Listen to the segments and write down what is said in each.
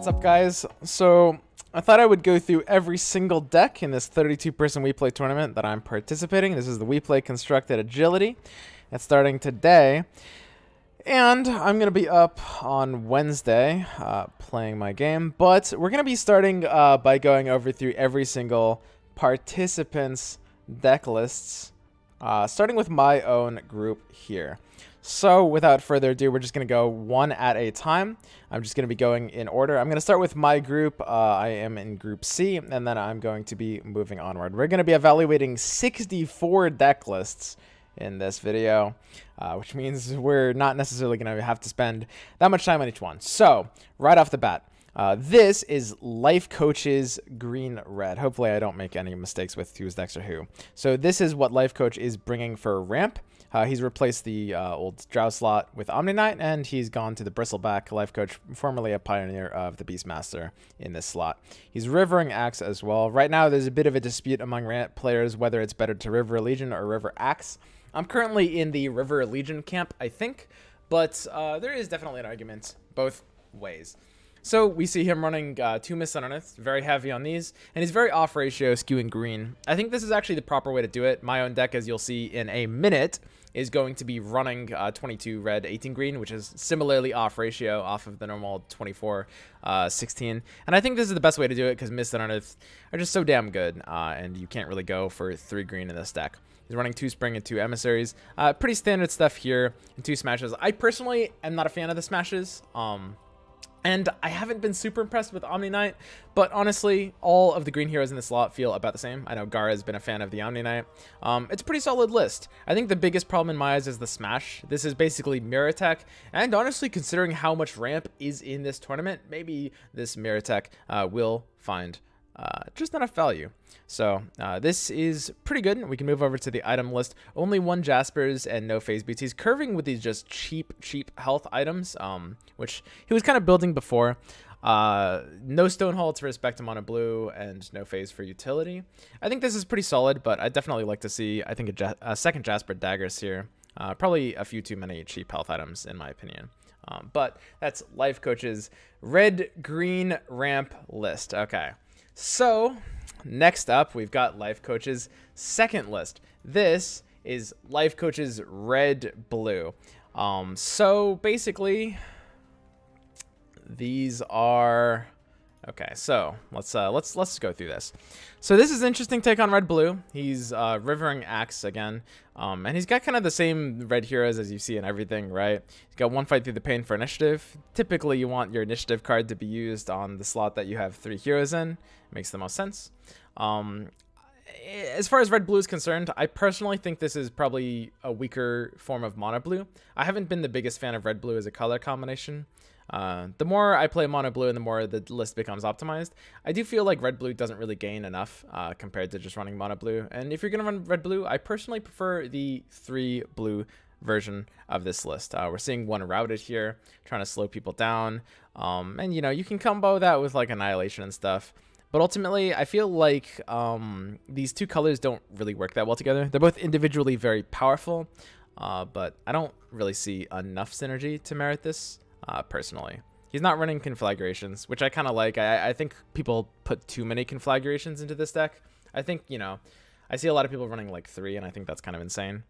What's up, guys? So I thought I would go through every single deck in this 32-person WePlay tournament that I'm participating. This is the WePlay Constructed Agility. It's starting today. And I'm going to be up on Wednesday playing my game. But we're going to be starting by going over through every single participant's deck lists, starting with my own group here. So without further ado, we're just going to go one at a time. I'm just going to be going in order. I'm going to start with my group. I am in Group C, and then I'm going to be moving onward. We're going to be evaluating 64 deck lists in this video, which means we're not necessarily going to have to spend that much time on each one. So right off the bat, this is Life Coach's Green Red. Hopefully I don't make any mistakes with whose decks are who. So this is what Life Coach is bringing for ramp. He's replaced the old Drow slot with Omni Knight, and he's gone to the Bristleback Life Coach, formerly a pioneer of the Beastmaster in this slot. He's Rivering Axe as well. Right now there's a bit of a dispute among ramp players whether it's better to River Legion or River Axe. I'm currently in the River Legion camp, I think, but there is definitely an argument both ways. So we see him running 2 Mists Underneath, very heavy on these, and he's very off ratio, skewing green. I think this is actually the proper way to do it. My own deck, as you'll see in a minute, is going to be running 22 red, 18 green, which is similarly off ratio off of the normal 24, 16. And I think this is the best way to do it because Mists Underneath are just so damn good, and you can't really go for 3 green in this deck. He's running 2 Spring and 2 Emissaries. Pretty standard stuff here, and 2 Smashes. I personally am not a fan of the Smashes. And I haven't been super impressed with Omni Knight, but honestly, all of the green heroes in this slot feel about the same. I know Gara has been a fan of the Omni Knight. It's a pretty solid list. I think the biggest problem in my eyes is the Smash. This is basically mirror tech, and honestly, considering how much ramp is in this tournament, maybe this mirror tech will find just enough value. So this is pretty good. We can move over to the item list. Only 1 Jaspers and no phase beats. He's curving with these just cheap health items, which he was kind of building before. No Stonehold to respect him on a blue, and no phase for utility. I think this is pretty solid, but I definitely like to see, I think, a second Jasper Daggers here. Probably a few too many cheap health items, in my opinion. But that's Life Coach's red-green ramp list. Okay. So next up, we've got Life Coach's second list. This is Life Coach's red-blue. So basically, these are okay. So let's go through this. So this is an interesting take on red-blue. He's Rivering Axe again, and he's got kind of the same red heroes as you see in everything, right? He's got 1 Fight Through the Pain for initiative. Typically, you want your initiative card to be used on the slot that you have 3 heroes in. Makes the most sense. As far as red blue is concerned, I personally think this is probably a weaker form of mono blue. I haven't been the biggest fan of red blue as a color combination. The more I play mono blue and the more the list becomes optimized, I do feel like red blue doesn't really gain enough compared to just running mono blue. And if you're going to run red blue, I personally prefer the 3 blue version of this list. We're seeing 1 routed here, trying to slow people down. And you know, you can combo that with like Annihilation and stuff. But ultimately, I feel like these 2 colors don't really work that well together. They're both individually very powerful, but I don't really see enough synergy to merit this, personally. He's not running conflagrations, which I kind of like. I think people put too many conflagrations into this deck. I think, you know, I see a lot of people running like 3, and I think that's kind of insane.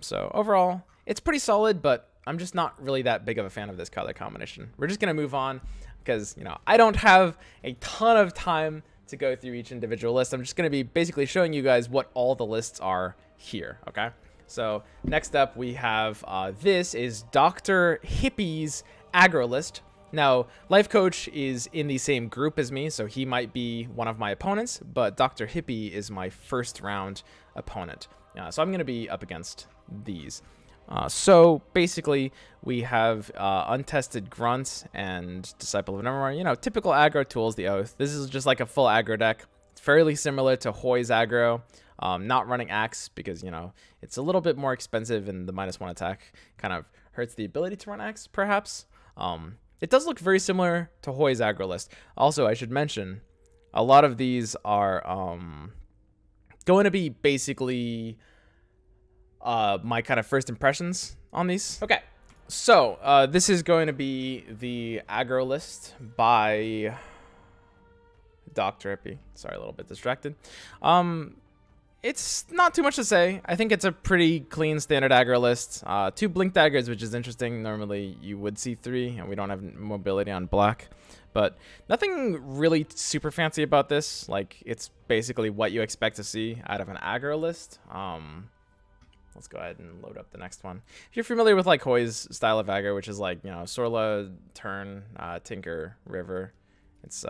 So overall, it's pretty solid, but I'm just not really that big of a fan of this color combination. We're just going to move on, because, you know, I don't have a ton of time to go through each individual list. I'm just going to be basically showing you guys what all the lists are here, okay? So next up, we have this is Dr. Hippie's aggro list. Now, Life Coach is in the same group as me, so he might be one of my opponents, but Dr. Hippie is my first round opponent. So I'm going to be up against these. So basically, we have Untested Grunt and Disciple of Nevermore. You know, typical aggro tools, the Oath. This is just like a full aggro deck. It's fairly similar to Hoy's aggro. Not running Axe because, you know, it's a little bit more expensive, and the -1 attack kind of hurts the ability to run Axe, perhaps. It does look very similar to Hoy's aggro list. Also, I should mention, a lot of these are going to be basically my kind of first impressions on these. Okay, So, this is going to be the aggro list by Dr. Hippie. Sorry, a little bit distracted. It's not too much to say. I think it's a pretty clean standard aggro list. 2 blink daggers, which is interesting. Normally, you would see 3, and we don't have mobility on black. But nothing really super fancy about this. Like, it's basically what you expect to see out of an aggro list. Let's go ahead and load up the next one. If you're familiar with like Hoy's style of aggro, which is like, you know, Sorla, Turn, Tinker, River, it's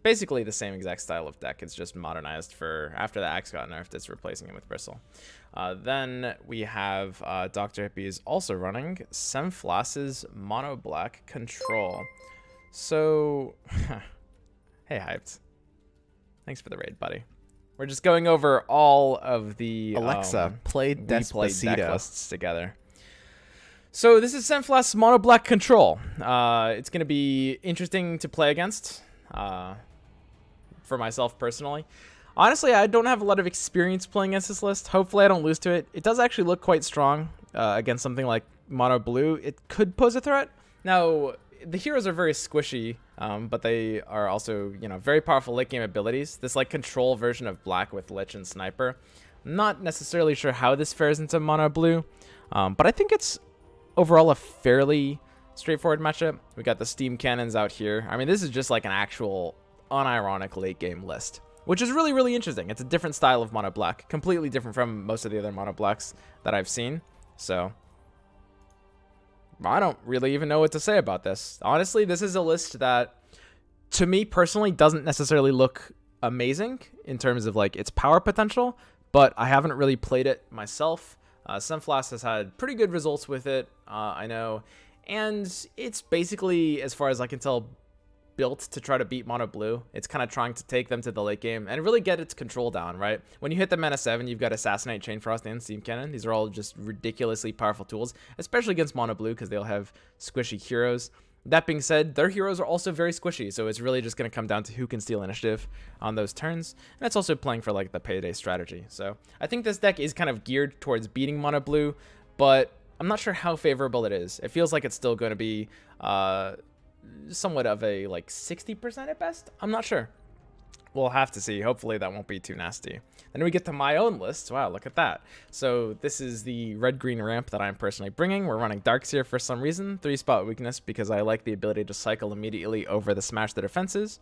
basically the same exact style of deck. It's just modernized for after the axe got nerfed, it's replacing it with Bristle. Then we have Dr. Hippie is also running Semflas's Mono Black Control. So, hey Hyped, thanks for the raid, buddy. We're just going over all of the Alexa, play Despacito. Deck lists together. So this is Semflas's Mono Black Control. It's going to be interesting to play against for myself personally. Honestly, I don't have a lot of experience playing against this list. Hopefully I don't lose to it. It does actually look quite strong against something like Mono Blue. It could pose a threat. Now, the heroes are very squishy, but they are also, you know, very powerful late game abilities. This like control version of black with Lich and Sniper. I'm not necessarily sure how this fares into Mono Blue, but I think it's overall a fairly straightforward matchup. We got the steam cannons out here. I mean, this is just like an actual unironic late game list, which is really, really interesting. It's a different style of Mono Black, completely different from most of the other Mono Blacks that I've seen. So I don't really even know what to say about this. Honestly, this is a list that, to me personally, doesn't necessarily look amazing in terms of like its power potential, but I haven't really played it myself. Semflas has had pretty good results with it, I know, and it's basically, as far as I can tell, built to try to beat Mono Blue. It's kind of trying to take them to the late game and really get its control down, right? When you hit the mana 7, you've got Assassinate, Chain Frost, and Steam Cannon. These are all just ridiculously powerful tools, especially against Mono Blue because they'll have squishy heroes. That being said, their heroes are also very squishy, so it's really just going to come down to who can steal initiative on those turns. And it's also playing for like the payday strategy. So I think this deck is kind of geared towards beating Mono Blue, but I'm not sure how favorable it is. It feels like it's still going to be somewhat of a like 60% at best. I'm not sure. We'll have to see. Hopefully that won't be too nasty. Then we get to my own list. Wow, look at that. So this is the red-green ramp that I'm personally bringing. We're running Darkseer for some reason. 3-spot weakness because I like the ability to cycle immediately over the smash the defenses.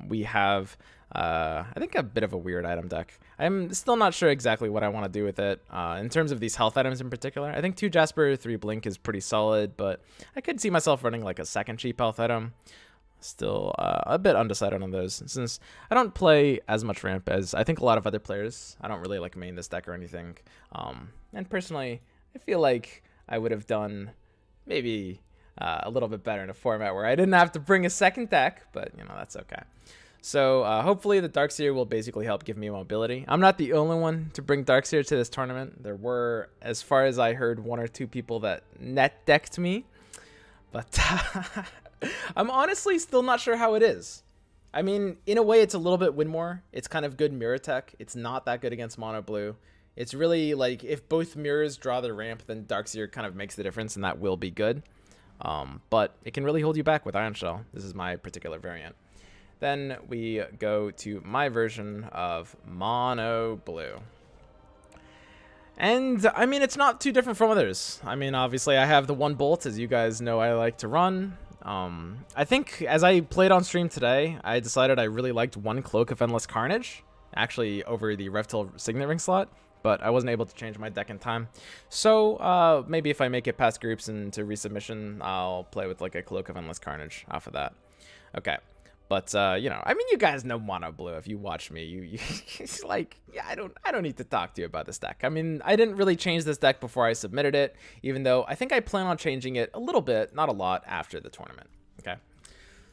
We have, I think, a bit of a weird item deck. I'm still not sure exactly what I want to do with it. In terms of these health items in particular, I think 2 Jasper, 3 Blink is pretty solid, but I could see myself running like a second cheap health item. Still a bit undecided on those, since I don't play as much ramp as I think a lot of other players. I don't really like main this deck or anything. And personally, I feel like I would have done maybe a little bit better in a format where I didn't have to bring a second deck, but you know, that's okay. So hopefully the Darkseer will basically help give me mobility. I'm not the only one to bring Darkseer to this tournament. There were, as far as I heard, 1 or 2 people that net decked me, but I'm honestly still not sure how it is. I mean, in a way, it's a little bit win more. It's kind of good mirror tech. It's not that good against Mono Blue. It's really like if both mirrors draw the ramp, then Darkseer kind of makes the difference, and that will be good. But it can really hold you back with Iron Shell. This is my particular variant. Then we go to my version of Mono Blue. And, I mean, it's not too different from others. I mean, obviously, I have the 1 bolt, as you guys know I like to run. I think as I played on stream today, I decided I really liked 1 Cloak of Endless Carnage, actually over the Revtil Signet Ring slot, but I wasn't able to change my deck in time. So maybe if I make it past groups and to resubmission, I'll play with like a Cloak of Endless Carnage off of that. Okay. But, you know, I mean, you guys know Mono Blue. If you watch me, you it's like, yeah, I don't need to talk to you about this deck. I mean, I didn't really change this deck before I submitted it, even though I think I plan on changing it a little bit, not a lot, after the tournament. Okay.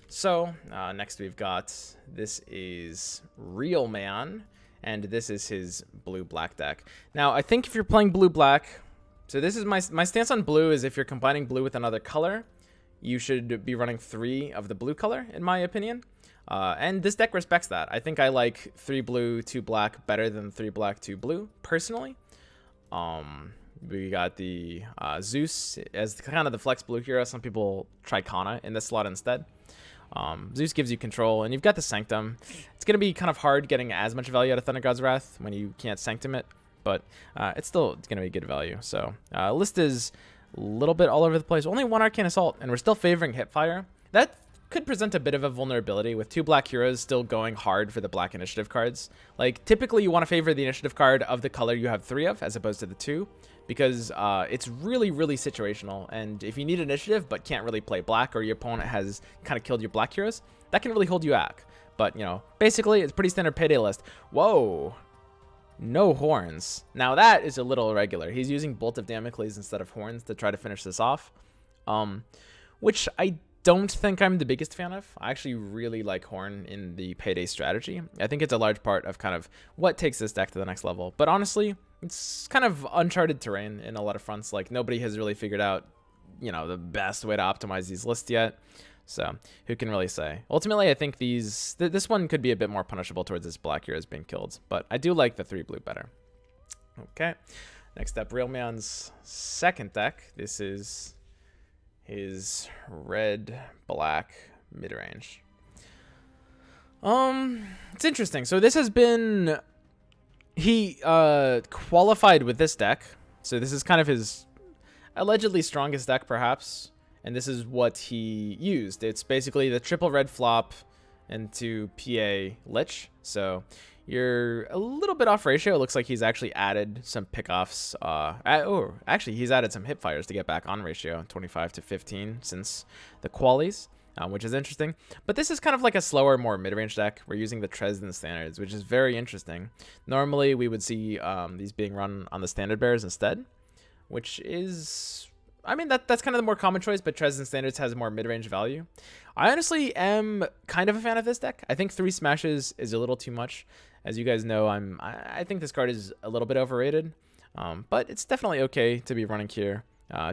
So, next we've got, this is Real Man, and this is his blue-black deck. Now, I think if you're playing blue-black, so this is my stance on blue is if you're combining blue with another color, you should be running 3 of the blue color, in my opinion. And this deck respects that. I think I like 3 blue, 2 black better than 3 black, 2 blue, personally. We got the Zeus as kind of the flex blue hero. Some people try Kana in this slot instead. Zeus gives you control, and you've got the Sanctum. It's going to be kind of hard getting as much value out of Thunder God's Wrath when you can't Sanctum it, but it's going to be good value. So list is a little bit all over the place. Only 1 Arcane Assault, and we're still favoring Hipfire. That could present a bit of a vulnerability with 2 black heroes still going hard for the black initiative cards. Like, typically you want to favor the initiative card of the color you have 3 of as opposed to the 2, because it's really, really situational. And if you need initiative but can't really play black, or your opponent has kind of killed your black heroes, that can really hold you back. But, you know, basically it's pretty standard payday list. Whoa. No horns. Now that is a little irregular. He's using Bolt of Damocles instead of horns to try to finish this off, which I don't think I'm the biggest fan of. I actually really like Horn in the payday strategy. I think it's a large part of kind of what takes this deck to the next level. But honestly, it's kind of uncharted terrain in a lot of fronts. Like, nobody has really figured out, you know, the best way to optimize these lists yet. So who can really say? Ultimately, I think this one could be a bit more punishable towards this black heroes being killed. But I do like the 3 blue better. Okay. Next up, Real Man's second deck. This is his red black mid-range. It's interesting. So this has been, he qualified with this deck. So this is kind of his allegedly strongest deck perhaps, and this is what he used. It's basically the triple red flop into PA Lich. So you're a little bit off ratio. It looks like he's actually added some pickoffs. Actually, he's added some hip fires to get back on ratio, 25 to 15 since the qualies, which is interesting. But this is kind of like a slower, more mid-range deck. We're using the Dresden standards, which is very interesting. Normally, we would see these being run on the standard bears instead, which is, I mean, that's kind of the more common choice, but Dresden standards has more mid-range value. I honestly am kind of a fan of this deck. I think 3 smashes is a little too much. As you guys know, I think this card is a little bit overrated, but it's definitely okay to be running here.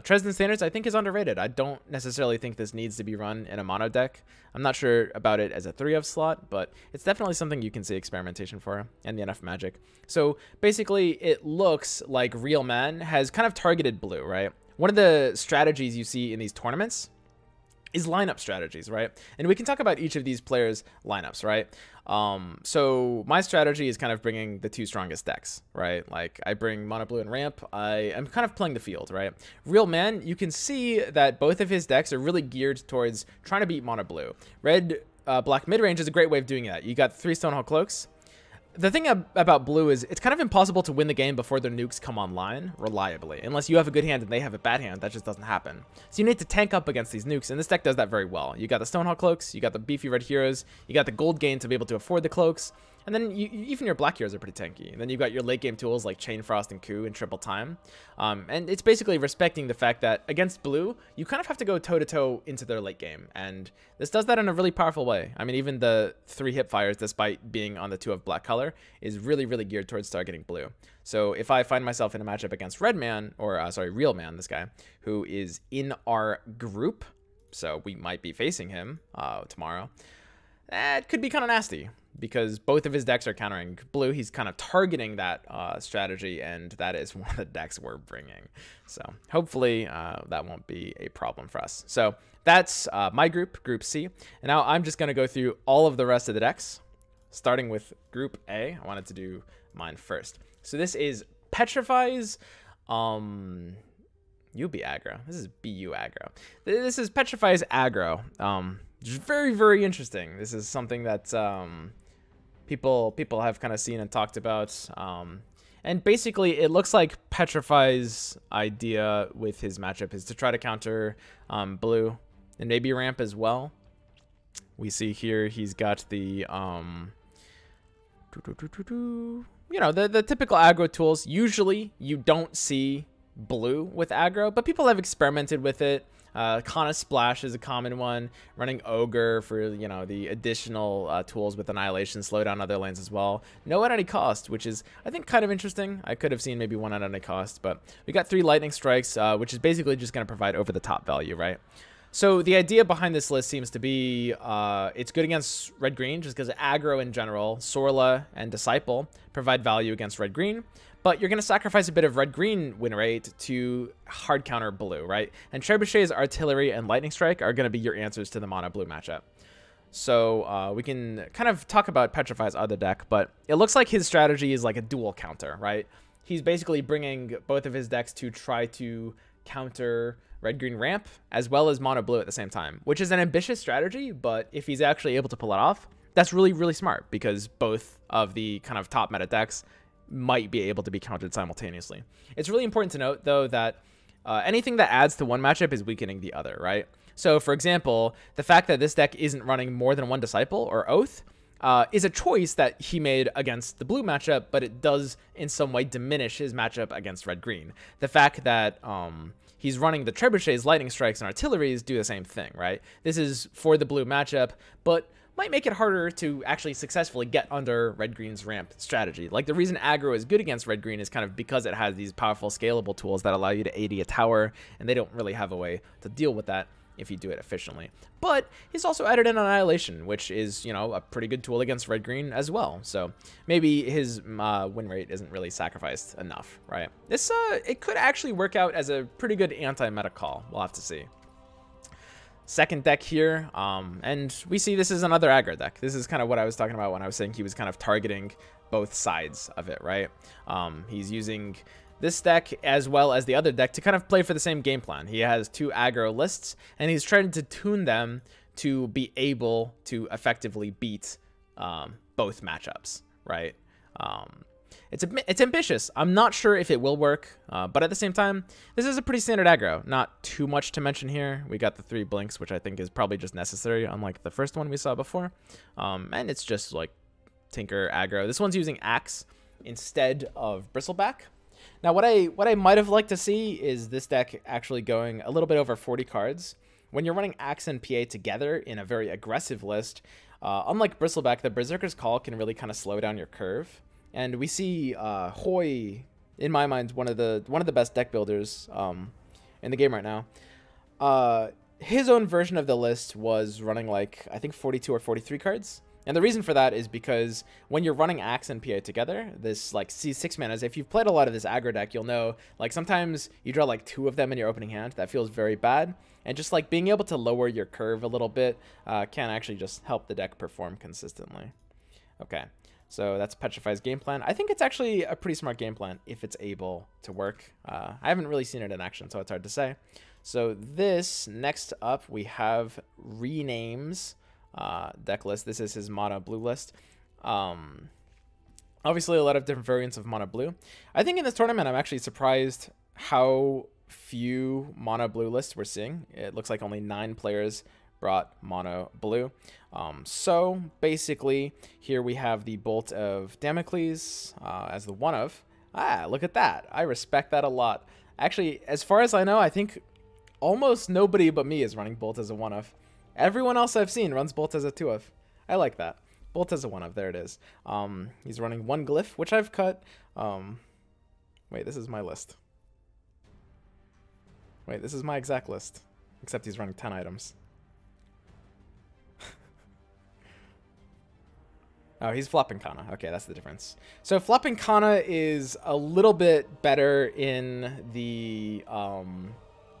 Dresden Standards, I think, is underrated. I don't necessarily think this needs to be run in a mono deck. I'm not sure about it as a 3-of slot, but it's definitely something you can see experimentation for, and the NF Magic. So basically, it looks like Real Man has kind of targeted blue, right? One of the strategies you see in these tournaments is lineup strategies, right? And we can talk about each of these players' lineups, right? So my strategy is kind of bringing the 2 strongest decks, right? Like, I bring mono blue and ramp. I am kind of playing the field, right? Real Man, you can see that both of his decks are really geared towards trying to beat mono blue. Red black mid range is a great way of doing that. You got 3 Stonehall Cloaks. The thing about blue is it's kind of impossible to win the game before their nukes come online reliably. Unless you have a good hand and they have a bad hand, that just doesn't happen. So you need to tank up against these nukes, and this deck does that very well. You got the Stonehall Cloaks, you got the beefy red heroes, you got the gold gain to be able to afford the cloaks, and then even your black heroes are pretty tanky. And then you've got your late game tools like Chain Frost and Coup and Triple Time. And it's basically respecting the fact that against blue, you kind of have to go toe-to-toe into their late game. And this does that in a really powerful way. I mean, even the 3 hip fires, despite being on the 2 of black color, is really, really geared towards targeting blue. So if I find myself in a matchup against Red Man, or sorry, Real Man, this guy, who is in our group, so we might be facing him tomorrow, that could be kind of nasty, because both of his decks are countering blue. He's kind of targeting that strategy, and that is one of the decks we're bringing. So hopefully that won't be a problem for us. So that's my group, Group C. And now I'm just going to go through all of the rest of the decks, starting with Group A. I wanted to do mine first. So this is Petrifies. UB aggro. This is BU aggro. This is Petrifies aggro. Very, very interesting. This is something that people have kind of seen and talked about. And basically, it looks like Petrify's idea with his matchup is to try to counter blue and maybe ramp as well. We see here he's got the you know, the typical aggro tools. Usually, you don't see blue with aggro, but people have experimented with it. Kana Splash is a common one. Running Ogre for, you know, the additional tools with Annihilation, slow down other lanes as well. No at any cost, which is, I think, kind of interesting. I could have seen maybe 1 at any cost, but we got 3 Lightning Strikes, which is basically just going to provide over-the-top value, right? So the idea behind this list seems to be it's good against red-green just because aggro in general, Sorla and Disciple provide value against red-green. but you're going to sacrifice a bit of red-green win rate to hard counter blue, right? And Trebuchet's Artillery and Lightning Strike are going to be your answers to the mono-blue matchup. So we can kind of talk about Petrify's other deck, but it looks like his strategy is like a dual counter, right? He's basically bringing both of his decks to try to counter red-green ramp as well as mono-blue at the same time, which is an ambitious strategy, but if he's actually able to pull it off, that's really, really smart because both of the kind of top meta decks might be able to be countered simultaneously. It's really important to note, though, that anything that adds to one matchup is weakening the other, right? So, for example, the fact that this deck isn't running more than one Disciple or Oath is a choice that he made against the blue matchup, but it does in some way diminish his matchup against red-green. The fact that he's running the Trebuchets, Lightning Strikes, and Artilleries do the same thing, right? This is for the blue matchup, but might make it harder to actually successfully get under red-green's ramp strategy. Like, the reason aggro is good against red-green is kind of because it has these powerful scalable tools that allow you to AD a tower, and they don't really have a way to deal with that if you do it efficiently. But he's also added in Annihilation, which is, you know, a pretty good tool against red-green as well. So maybe his win rate isn't really sacrificed enough, right? This it could actually work out as a pretty good anti-meta call. We'll have to see. Second deck here, and we see this is another aggro deck. This is kind of what I was talking about when I was saying he was kind of targeting both sides of it, right? He's using this deck as well as the other deck to kind of play for the same game plan. He has two aggro lists, and he's trying to tune them to be able to effectively beat both matchups, right? It's ambitious. I'm not sure if it will work, but at the same time, this is a pretty standard aggro. Not too much to mention here. We got the 3 blinks, which I think is probably just necessary, unlike the first one we saw before. And it's just like Tinker aggro. This one's using Axe instead of Bristleback. Now, what I might have liked to see is this deck actually going a little bit over 40 cards. When you're running Axe and PA together in a very aggressive list, unlike Bristleback, the Berserker's Call can really kind of slow down your curve. And we see Hoy, in my mind, one of the best deck builders in the game right now. His own version of the list was running like, I think 42 or 43 cards. And the reason for that is because when you're running Axe and PA together, this like C6 manas, if you've played a lot of this aggro deck, you'll know like sometimes you draw like 2 of them in your opening hand. That feels very bad. And just like being able to lower your curve a little bit can actually just help the deck perform consistently. Okay. So that's Petrify's game plan. I think it's actually a pretty smart game plan if it's able to work. I haven't really seen it in action, so it's hard to say. So this, next up, we have Rename's deck list. This is his mono blue list. Obviously, a lot of different variants of mono blue. I think in this tournament, I'm actually surprised how few mono blue lists we're seeing. It looks like only 9 players brought mono blue. So basically here we have the Bolt of Damocles as the one of. Look at that. I respect that a lot. Actually, as far as I know, I think almost nobody but me is running Bolt as a one of. Everyone else I've seen runs Bolt as a 2 of. I like that. Bolt as a 1 of. There it is. He's running 1 glyph, which I've cut. Wait, this is my list. Wait, this is my exact list. Except he's running 10 items. Oh, he's flopping Kana. Okay, that's the difference. So flopping Kana is a little bit better in the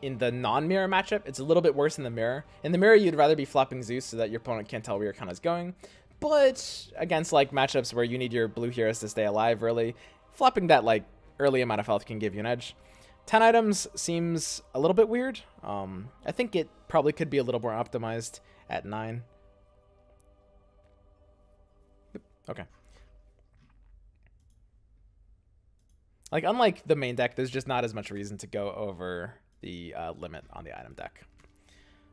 non-mirror matchup. It's a little bit worse in the mirror. In the mirror, you'd rather be flopping Zeus so that your opponent can't tell where your Kana's going. But against like matchups where you need your blue heroes to stay alive early, flopping that like early amount of health can give you an edge. 10 items seems a little bit weird. I think it probably could be a little more optimized at 9. Okay. Like, unlike the main deck, there's just not as much reason to go over the limit on the item deck.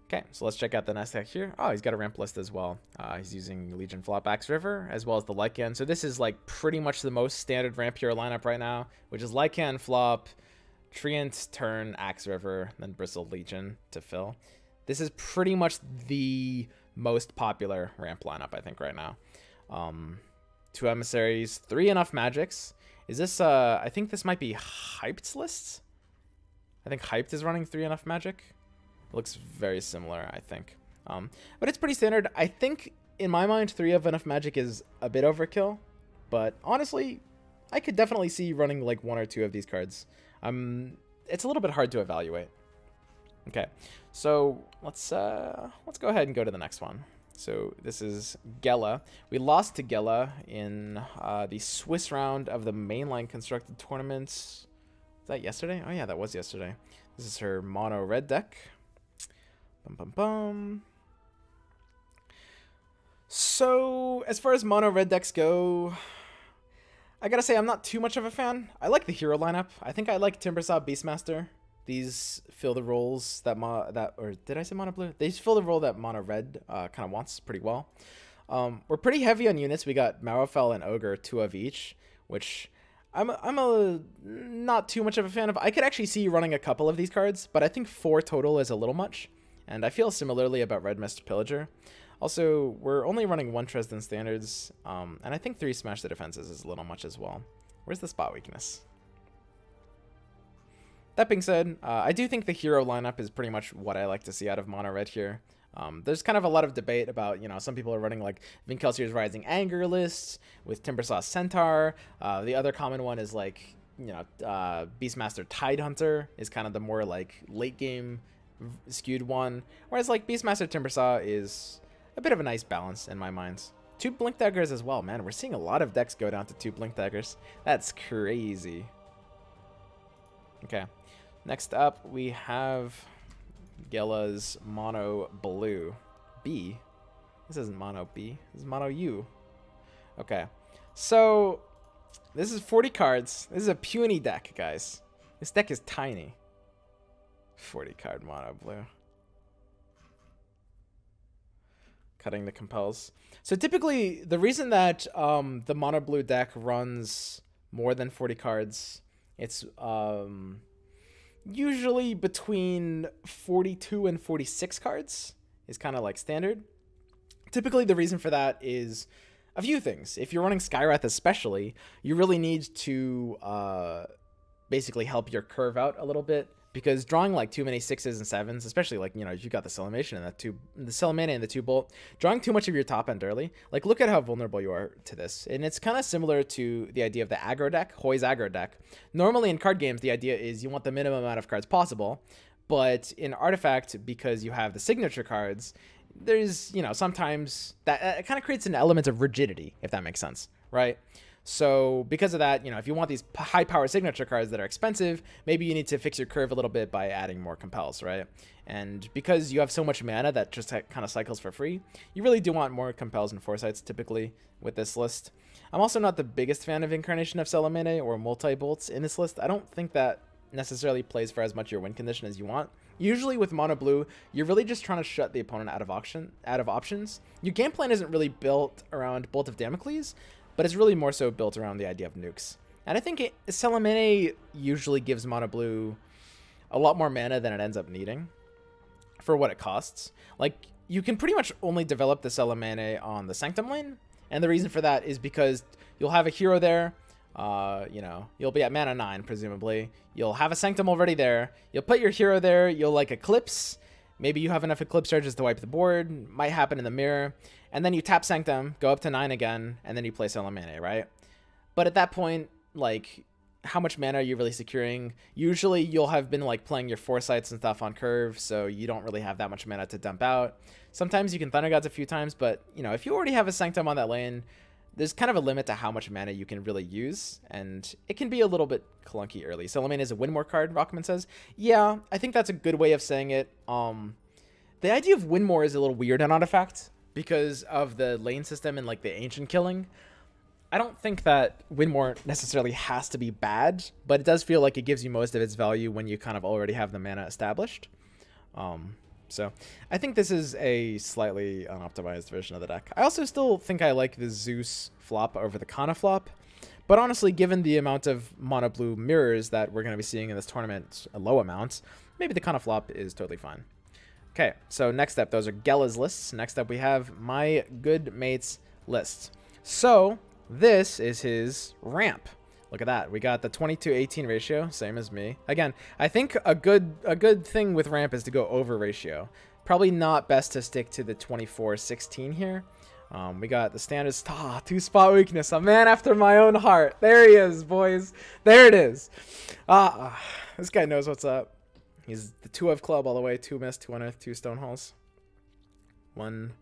Okay, so let's check out the next deck here. Oh, he's got a ramp list as well. He's using Legion Flop Axe River, as well as the Lycan. So this is, like, pretty much the most standard ramp hero lineup right now, which is Lycan, Flop, Treant, Turn, Axe River, then Bristle Legion to fill. This is pretty much the most popular ramp lineup, I think, right now. 2 emissaries, 3 enough magics. Is this I think this might be Hyped's lists. I think Hyped is running 3 enough magic. It looks very similar, I think. But it's pretty standard. I think in my mind 3 of enough magic is a bit overkill, but honestly I could definitely see running like 1 or 2 of these cards. It's a little bit hard to evaluate. Okay, so let's go ahead and go to the next one. So this is Gela. We lost to Gela in the Swiss round of the mainline constructed tournaments. Was that yesterday? Oh yeah, that was yesterday. This is her mono red deck. Bum bum bum. So as far as mono red decks go, I gotta say I'm not too much of a fan. I like the hero lineup. I think I like Timbersaw Beastmaster. These fill the roles that or did I say mono blue? They fill the role that mono red kind of wants pretty well. We're pretty heavy on units. We got Marowfell and Ogre, 2 of each, which I'm not too much of a fan of. I could actually see you running a couple of these cards, but I think 4 total is a little much. And I feel similarly about Red Mist Pillager. Also, we're only running 1 Dresden Standards, and I think 3 Smash the Defenses is a little much as well. Where's the spot weakness? That being said, I do think the hero lineup is pretty much what I like to see out of mono red here. There's kind of a lot of debate about, some people are running like Vinkelsier's Rising Anger lists with Timbersaw Centaur. The other common one is like, Beastmaster Tidehunter is kind of the more like late game skewed one. Whereas like Beastmaster Timbersaw is a bit of a nice balance in my mind. 2 Blink Daggers as well, man. We're seeing a lot of decks go down to 2 Blink Daggers. That's crazy. Okay. Next up, we have Gela's Mono Blue. B. This isn't Mono B. This is Mono U. Okay. So, this is 40 cards. This is a puny deck, guys. This deck is tiny. 40 card Mono Blue. Cutting the compels. So, typically, the reason that the Mono Blue deck runs more than 40 cards, it's usually between 42 and 46 cards is kind of like standard. Typically, the reason for that is a few things. If you're running Skywrath especially, you really need to basically help your curve out a little bit, because drawing like too many 6s and 7s, especially like, if you got the Celimation and the Celimania and the 2 Bolt, drawing too much of your top end early, like look at how vulnerable you are to this. And it's kind of similar to the idea of the aggro deck, Hoy's aggro deck. Normally in card games, the idea is you want the minimum amount of cards possible, but in Artifact, because you have the signature cards, there's, sometimes that kind of creates an element of rigidity, if that makes sense, right? So because of that, if you want these high power signature cards that are expensive, maybe you need to fix your curve a little bit by adding more compels, right? And because you have so much mana that just kind of cycles for free, you really do want more compels and foresights typically with this list. I'm also not the biggest fan of Incarnation of Celimene or multi-bolts in this list. I don't think that necessarily plays for as much your win condition as you want. Usually with mono blue, you're really just trying to shut the opponent out of options. Your game plan isn't really built around Bolt of Damocles, but it's really more so built around the idea of nukes. And I think Celimene usually gives mono blue a lot more mana than it ends up needing for what it costs. Like, you can pretty much only develop the Celimene on the Sanctum lane, and the reason for that is because you'll have a hero there, you'll be at mana 9, presumably. You'll have a Sanctum already there. You'll put your hero there, you'll like Eclipse. Maybe you have enough Eclipse charges to wipe the board. Might happen in the mirror. And then you tap Sanctum, go up to 9 again, and then you play Celimene, right? But at that point, like, how much mana are you really securing? Usually you'll have been like playing your foresights and stuff on curve, so you don't really have that much mana to dump out. Sometimes you can Thunder Gods a few times, but if you already have a Sanctum on that lane, there's kind of a limit to how much mana you can really use, and it can be a little bit clunky early. Celimene is a win more card, Rockman says. Yeah, I think that's a good way of saying it. The idea of win more is a little weird on Artifact because of the lane system and like the ancient killing. I don't think that win more necessarily has to be bad, but it does feel like it gives you most of its value when you kind of already have the mana established. So I think this is a slightly unoptimized version of the deck. I also still think I like the Zeus flop over the Kana flop, but honestly, given the amount of mono blue mirrors that we're going to be seeing in this tournament, a low amount, maybe the Kana flop is totally fine. Okay, so next up, those are Gela's lists. Next up, we have my good mate's list. So this is his ramp. Look at that. We got the 22-18 ratio, same as me. Again, I think a good thing with ramp is to go over ratio. Probably not best to stick to the 24-16 here. We got the standard two spot weakness. A man after my own heart. There he is, boys. There it is. This guy knows what's up. He's the 2 of club all the way. 2 mist, 2 unearth, 2 stone halls. 1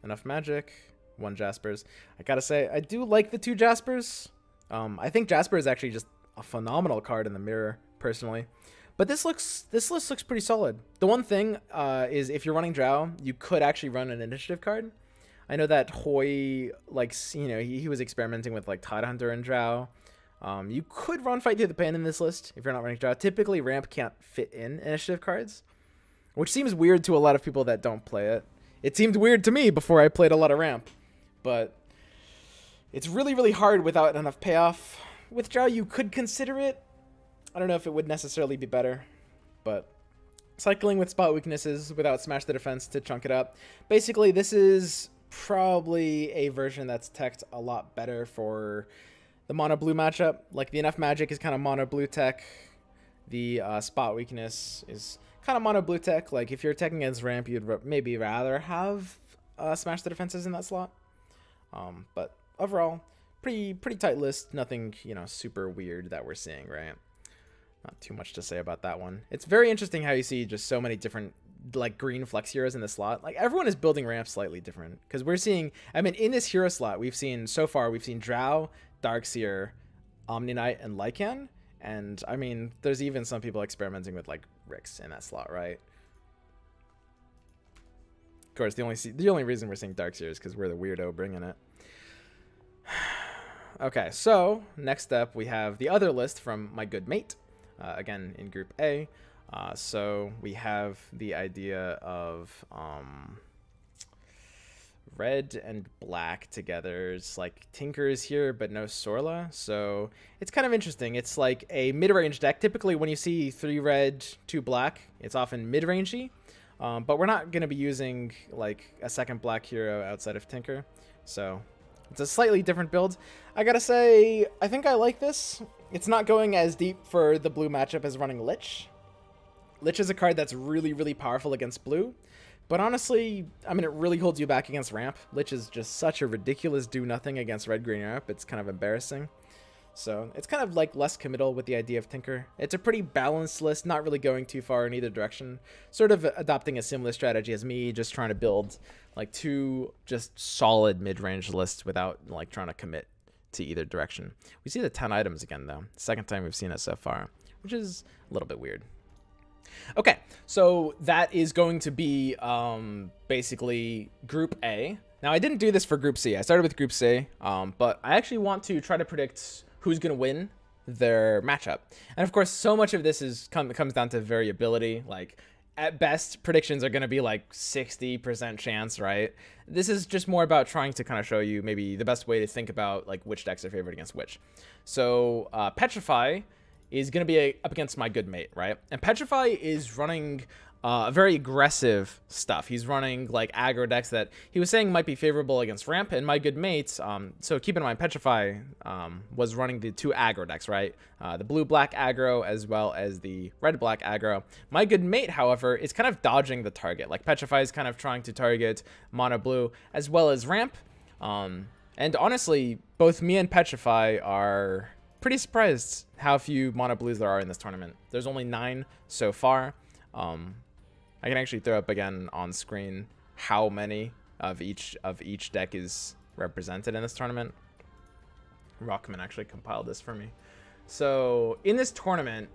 enough magic. 1 jaspers. I gotta say, I do like the 2 jaspers. I think Jasper is actually just a phenomenal card in the mirror, personally. But this list looks pretty solid. The one thing is if you're running Drow, you could actually run an initiative card. I know that Hoy, like, you know, he was experimenting with like Tide Hunter and Drow. You could run Fight Through the Pain in this list if you're not running Drow. Typically, ramp can't fit in initiative cards, which seems weird to a lot of people that don't play it. It seemed weird to me before I played a lot of ramp, but it's really, really hard without enough payoff. With Drow, you could consider it. I don't know if it would necessarily be better, but cycling with spot weaknesses without Smash the Defense to chunk it up. Basically, this is probably a version that's teched a lot better for the mono blue matchup. Like, the enough magic is kind of mono blue tech. The spot weakness is kind of mono blue tech. Like, if you're teching against ramp, you'd maybe rather have Smash the Defenses in that slot. But overall, pretty tight list. Nothing, you know, super weird that we're seeing, right? Not too much to say about that one. It's very interesting how you see just so many different, like, green flex heroes in the slot. Like, everyone is building ramps slightly different, because we're seeing, I mean, in this hero slot, we've seen Drow, Darkseer, Omni Knight, and Lycan. And I mean, there's even some people experimenting with like Rix in that slot, right? Of course, the only reason we're seeing Darkseer is because we're the weirdo bringing it. Okay, so next up we have the other list from my good mate, again in Group A. So we have the idea of red and black together. It's like Tinker is here, but no Sorla. So it's kind of interesting. It's like a mid-range deck. Typically, when you see 3 red, 2 black, it's often mid-rangey. But we're not going to be using like a second black hero outside of Tinker. So it's a slightly different build. I gotta say, I think I like this. It's not going as deep for the blue matchup as running Lich. Lich is a card that's really, really powerful against blue. But honestly, I mean, it really holds you back against ramp. Lich is just such a ridiculous do-nothing against red-green ramp. It's kind of embarrassing. So it's kind of like less committal with the idea of Tinker. It's a pretty balanced list, not really going too far in either direction. Sort of adopting a similar strategy as me, just trying to build like 2 just solid mid-range lists without like trying to commit to either direction. We see the 10 items again, though. Second time we've seen it so far, which is a little bit weird. Okay, so that is going to be basically Group A. Now, I didn't do this for Group C. I started with Group C, but I actually want to try to predict who's going to win their matchup. And of course, so much of this comes down to variability. Like, at best, predictions are going to be like 60% chance, right? This is just more about trying to kind of show you maybe the best way to think about like which decks are favored against which. So Petrify is going to be up against my good mate, right? And Petrify is running very aggressive stuff. He's running like aggro decks that he was saying might be favorable against ramp, and my good mates, so keep in mind Petrify was running the 2 aggro decks, right? The blue-black aggro as well as the red-black aggro. My good mate, however, is kind of dodging the target. Like Petrify is kind of trying to target mono blue as well as ramp. And honestly, both me and Petrify are pretty surprised how few mono blues there are in this tournament. There's only 9 so far. I can actually throw up again on screen how many of each deck is represented in this tournament. Rockman actually compiled this for me. So in this tournament,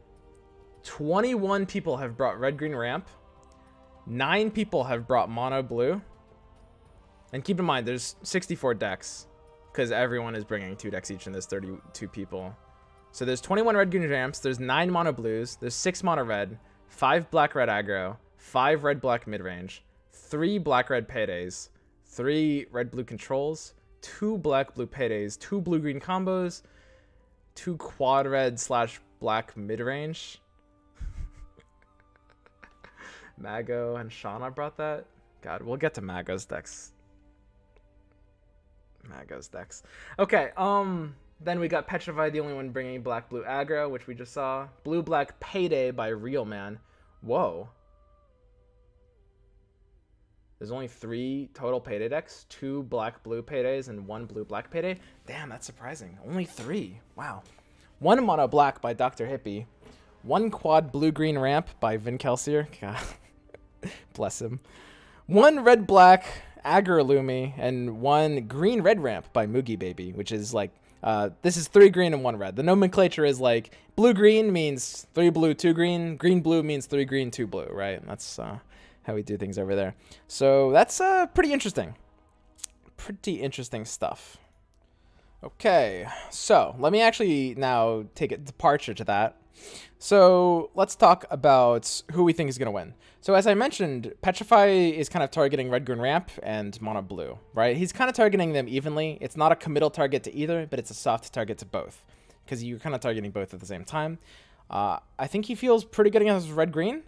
21 people have brought red-green ramp, 9 people have brought mono blue, and keep in mind there's 64 decks because everyone is bringing 2 decks each, and there's 32 people. So there's 21 red-green ramps, there's 9 mono blues, there's 6 mono red, 5 black-red aggro, 5 red-black mid-range, 3 black-red paydays, 3 red-blue controls, 2 black-blue paydays, 2 blue-green combos, 2 quad-red/black mid-range. Mago and Shauna brought that. God, we'll get to Mago's decks. Okay, then we got Petrify, the only one bringing black-blue aggro, which we just saw. Blue-black payday by Real Man. Whoa. There's only 3 total payday decks, 2 black-blue paydays and 1 blue-black payday. Damn, that's surprising. Only 3. Wow. 1 mono black by Dr. Hippie. 1 quad blue-green ramp by Vin Kelsier. God. Bless him. 1 red-black Agrolumi and 1 green-red ramp by Moogie Baby, which is like, this is 3 green and 1 red. The nomenclature is like blue-green means 3 blue, 2 green. Green-blue means 3 green, 2 blue, right? That's how we do things over there. So that's pretty interesting. Pretty interesting stuff. Okay, so let me actually now take a departure to that. So let's talk about who we think is going to win. So as I mentioned, Petrify is kind of targeting red, green ramp and mono blue, right? He's kind of targeting them evenly. It's not a committal target to either, but it's a soft target to both because you're kind of targeting both at the same time. I think he feels pretty good against red, green.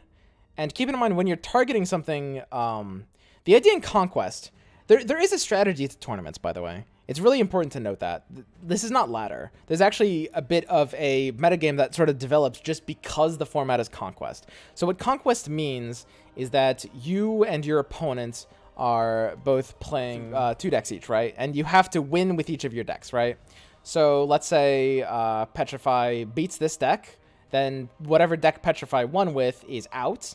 And keep in mind, when you're targeting something, the idea in Conquest, there is a strategy to tournaments, by the way. It's really important to note that. This is not ladder. There's actually a bit of a metagame that sort of develops just because the format is Conquest. So what Conquest means is that you and your opponent are both playing 2 decks each, right? And you have to win with each of your decks, right? So let's say Petrify beats this deck, then whatever deck Petrify won with is out.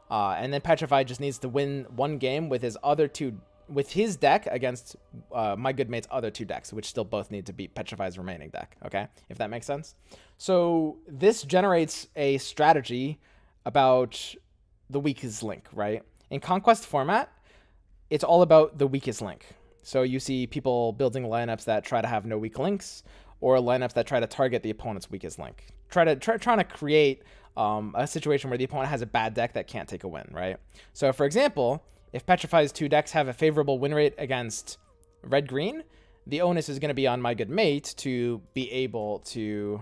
And then Petrify just needs to win 1 game with his other 2, with his deck against my good mate's other 2 decks, which still both need to beat Petrify's remaining deck. Okay, if that makes sense. So this generates a strategy about the weakest link, right? In Conquest format, it's all about the weakest link. So you see people building lineups that try to have no weak links, or lineups that try to target the opponent's weakest link. Trying to create a situation where the opponent has a bad deck that can't take a win, right? So for example, if Petrify's 2 decks have a favorable win rate against red-green, the onus is going to be on my good mate to be able to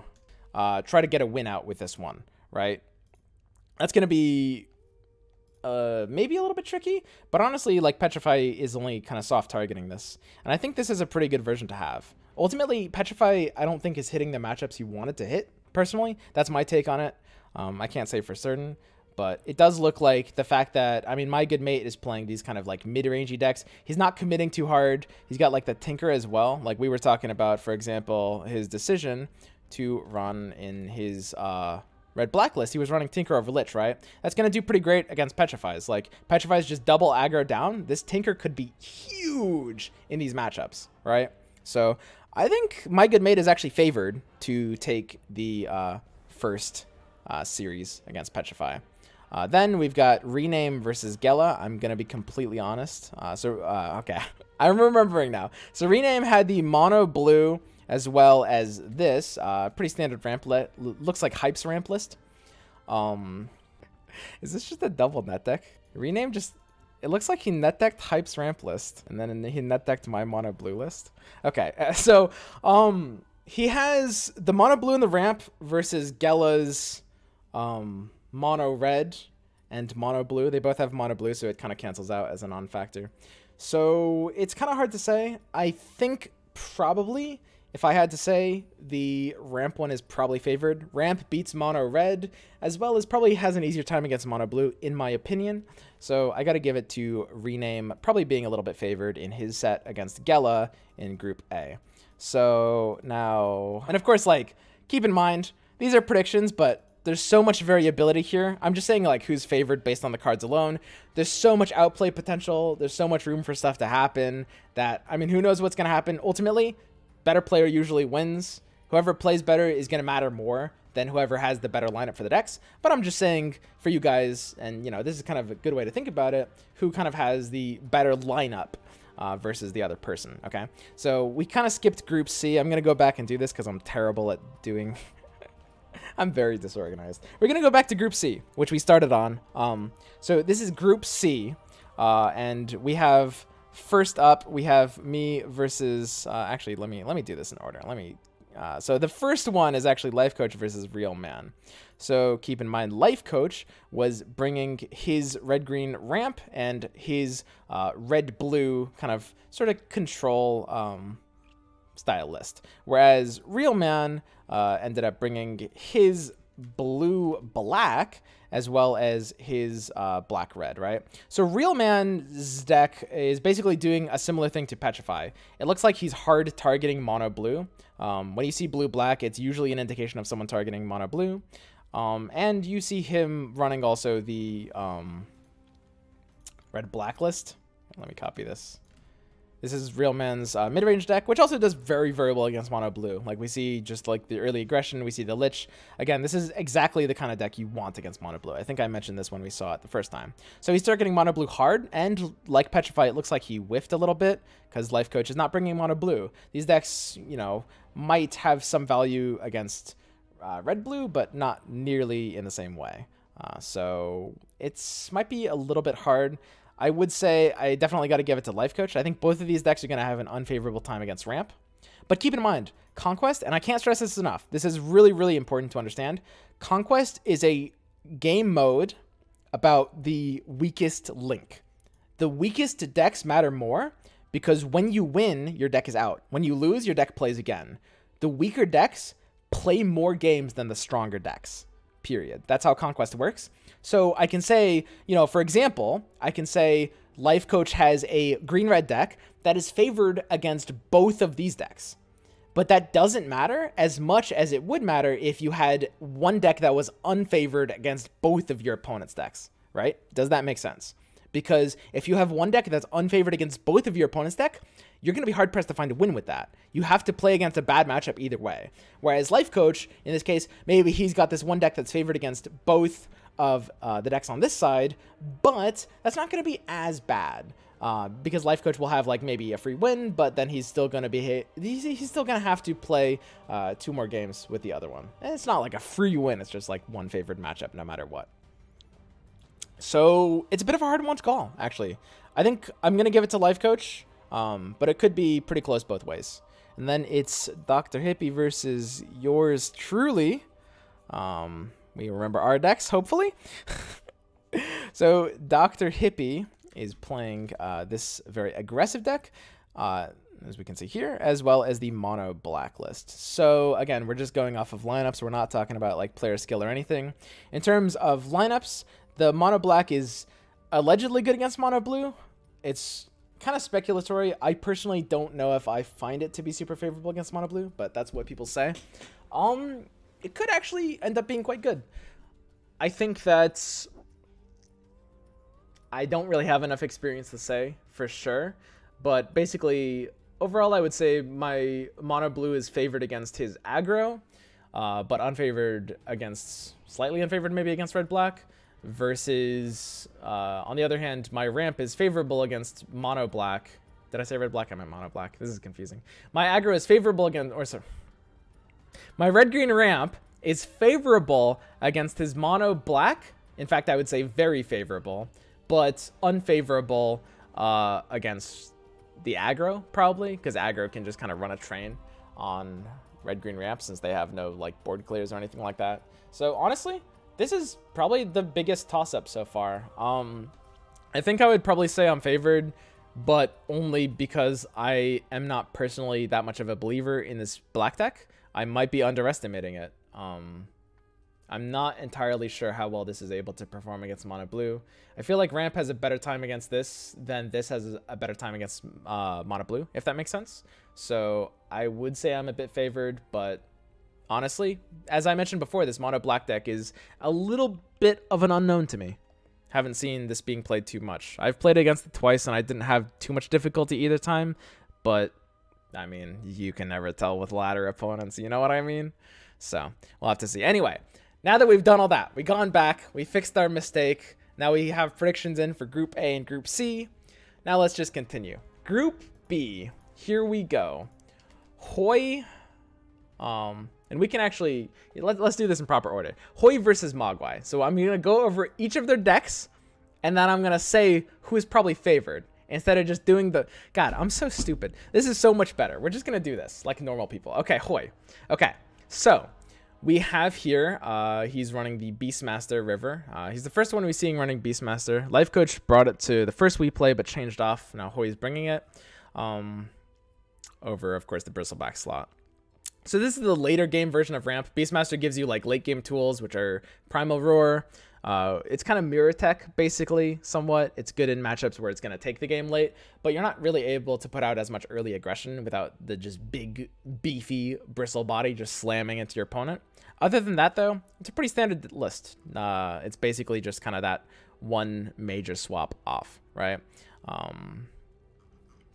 try to get a win out with this one, right? That's going to be maybe a little bit tricky, but honestly, like, Petrify is only kind of soft targeting this. And I think this is a pretty good version to have. Ultimately, Petrify, I don't think is hitting the matchups he wanted to hit, personally. That's my take on it. I can't say for certain. But it does look like the fact that, I mean, my good mate is playing these kind of like mid-rangey decks. He's not committing too hard. He's got like the Tinker as well. Like we were talking about, for example, his decision to run in his red blacklist. He was running Tinker over Lich, right? That's going to do pretty great against Petrify's. Like Petrify's just double aggro down. This Tinker could be huge in these matchups, right? So I think my good mate is actually favored to take the first series against Petrify. Then we've got Rename versus Gela. I'm going to be completely honest. Okay. I'm remembering now. So Rename had the mono blue as well as this. Pretty standard ramp list. Looks like Hype's ramp list. Is this just a double net deck? Rename just... It looks like he net decked Hype's ramp list. And then he net decked my mono blue list. Okay. So he has the mono blue in the ramp versus Gela's... mono red and mono blue. They both have mono blue, so it kind of cancels out as a non-factor. So it's kind of hard to say. I think probably, if I had to say, the ramp one is probably favored. Ramp beats mono red, as well as probably has an easier time against mono blue, in my opinion. So I got to give it to Rename, probably being a little bit favored in his set against Gela in Group A. So now, and of course, like, keep in mind, these are predictions, but there's so much variability here. I'm just saying, like, who's favored based on the cards alone. There's so much outplay potential. There's so much room for stuff to happen that, I mean, who knows what's going to happen. Ultimately, better player usually wins. Whoever plays better is going to matter more than whoever has the better lineup for the decks. But I'm just saying for you guys, and, you know, this is kind of a good way to think about it, who kind of has the better lineup versus the other person, okay? So we kind of skipped Group C. I'm going to go back and do this because I'm terrible at doing... I'm very disorganized. We're going to go back to Group C, which we started on. So this is Group C, and we have, first up, we have me versus, actually, let me do this in order. So the first one is actually Life Coach versus Real Man. So keep in mind, Life Coach was bringing his red-green ramp and his red-blue kind of sort of control style list, whereas Real Man ended up bringing his blue-black as well as his black-red, right? So Real Man's deck is basically doing a similar thing to Petrify. It looks like he's hard targeting mono-blue. When you see blue-black, it's usually an indication of someone targeting mono-blue. And you see him running also the red blacklist. Let me copy this. This is Real Man's mid-range deck, which also does very, very well against mono blue. Like we see just like the early aggression, we see the Lich. Again, this is exactly the kind of deck you want against mono blue. I think I mentioned this when we saw it the first time. So he's targeting mono blue hard, and like Petrify, it looks like he whiffed a little bit because Life Coach is not bringing mono blue. These decks, you know, might have some value against red blue, but not nearly in the same way. So it's might be a little bit hard. I would say I definitely got to give it to Life Coach. I think both of these decks are going to have an unfavorable time against Ramp. But keep in mind, Conquest, and I can't stress this enough, this is really, really important to understand. Conquest is a game mode about the weakest link. The weakest decks matter more because when you win, your deck is out. When you lose, your deck plays again. The weaker decks play more games than the stronger decks. Period. That's how Conquest works. So I can say, you know, for example, I can say Life Coach has a green-red deck that is favored against both of these decks. But that doesn't matter as much as it would matter if you had one deck that was unfavored against both of your opponent's decks, right? Does that make sense? Because if you have one deck that's unfavored against both of your opponent's deck, you're going to be hard-pressed to find a win with that. You have to play against a bad matchup either way. Whereas Life Coach, in this case, maybe he's got this one deck that's favored against both of the decks on this side, but that's not going to be as bad because Life Coach will have like maybe a free win, but then he's still going to be he's still going to have to play 2 more games with the other one. And it's not like a free win. It's just like one favored matchup no matter what. So it's a bit of a hard one to call, actually. I think I'm going to give it to Life Coach, but it could be pretty close both ways. And then it's Dr. Hippie versus yours truly. We remember our decks, hopefully. So Dr. Hippie is playing this very aggressive deck, as we can see here, as well as the mono blacklist. So again, we're just going off of lineups. We're not talking about like player skill or anything. In terms of lineups, the mono black is allegedly good against mono blue. It's kind of speculatory. I personally don't know if I find it to be super favorable against mono blue, but that's what people say. It could actually end up being quite good. I think that I don't really have enough experience to say for sure, but basically overall I would say my mono blue is favored against his aggro, but unfavored against, slightly unfavored maybe against red black, versus on the other hand my ramp is favorable against mono black. Did I say red black? I meant mono black. This is confusing. My aggro is favorable against, or sorry, my red-green ramp is favorable against his mono black. In fact, I would say very favorable, but unfavorable against the aggro, probably, because aggro can just kind of run a train on red-green ramp since they have no like board clears or anything like that. So honestly, this is probably the biggest toss-up so far. I think I would probably say I'm favored, but only because I am not personally that much of a believer in this black deck. I might be underestimating it. I'm not entirely sure how well this is able to perform against mono blue. I feel like ramp has a better time against this than this has a better time against mono blue, if that makes sense. So I would say I'm a bit favored, but honestly, as I mentioned before, this mono black deck is a little bit of an unknown to me. Haven't seen this being played too much. I've played against it twice and I didn't have too much difficulty either time, but I mean, you can never tell with ladder opponents, you know what I mean? So, we'll have to see. Anyway, now that we've done all that, we've gone back, we fixed our mistake, now we have predictions in for Group A and Group C. Now let's just continue. Group B, here we go. Hoi, and we can actually, let's do this in proper order. Hoi versus Mogwai. So I'm going to go over each of their decks, and then I'm going to say who is probably favored. Instead of just doing the... God, I'm so stupid. This is so much better. We're just going to do this like normal people. Okay, Hoi. Okay, so we have here, he's running the Beastmaster River. He's the first one we're seeing running Beastmaster. Life Coach brought it to the first WePlay, but changed off. Now Hoi's bringing it over, of course, the Bristleback slot. So this is the later game version of Ramp. Beastmaster gives you like late game tools, which are Primal Roar. It's kind of mirror tech, basically, somewhat. It's good in matchups where it's going to take the game late, but you're not really able to put out as much early aggression without the just big, beefy bristle body just slamming into your opponent. Other than that, though, it's a pretty standard list. It's basically just kind of that one major swap off, right?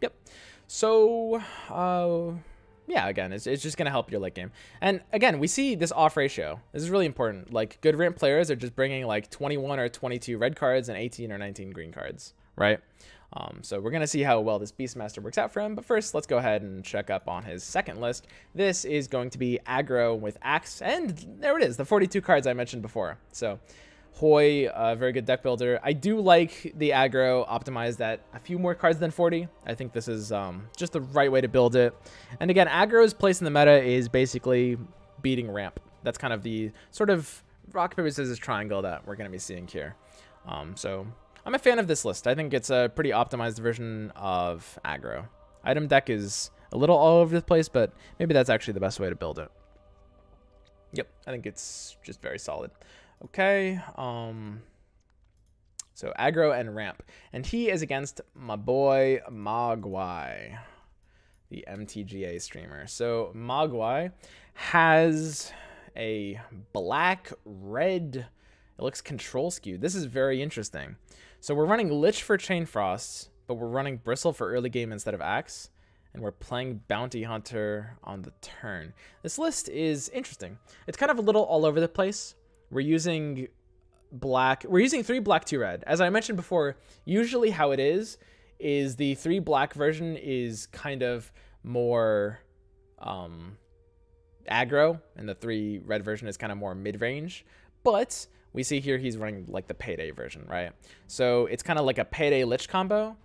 Yep. So, yeah, again, it's just going to help your late game. And again, we see this off ratio. This is really important. Like, good ramp players are just bringing like 21 or 22 red cards and 18 or 19 green cards, right? So we're going to see how well this Beastmaster works out for him. But first, let's go ahead and check up on his second list. This is going to be aggro with Axe. And there it is, the 42 cards I mentioned before. So Hoi, a very good deck builder. I do like the aggro optimized at a few more cards than 40. I think this is just the right way to build it. And again, aggro's place in the meta is basically beating ramp. That's kind of the sort of rock, paper, scissors triangle that we're going to be seeing here. So I'm a fan of this list. I think it's a pretty optimized version of aggro. Item deck is a little all over the place, but maybe that's actually the best way to build it. Yep, I think it's just very solid. Okay, so aggro and ramp, and he is against my boy Mogwai, the MTGA streamer. So Mogwai has a black-red, it looks control skewed. This is very interesting. So we're running Lich for Chain Frosts, but we're running Bristle for early game instead of Axe, and we're playing Bounty Hunter on the turn. This list is interesting. It's kind of a little all over the place. We're using 3 black, 2 red. As I mentioned before, usually how it is the 3 black version is kind of more aggro, and the 3 red version is kind of more mid-range. But we see here he's running like the Payday version, right? So it's kind of like a Payday Lich combo.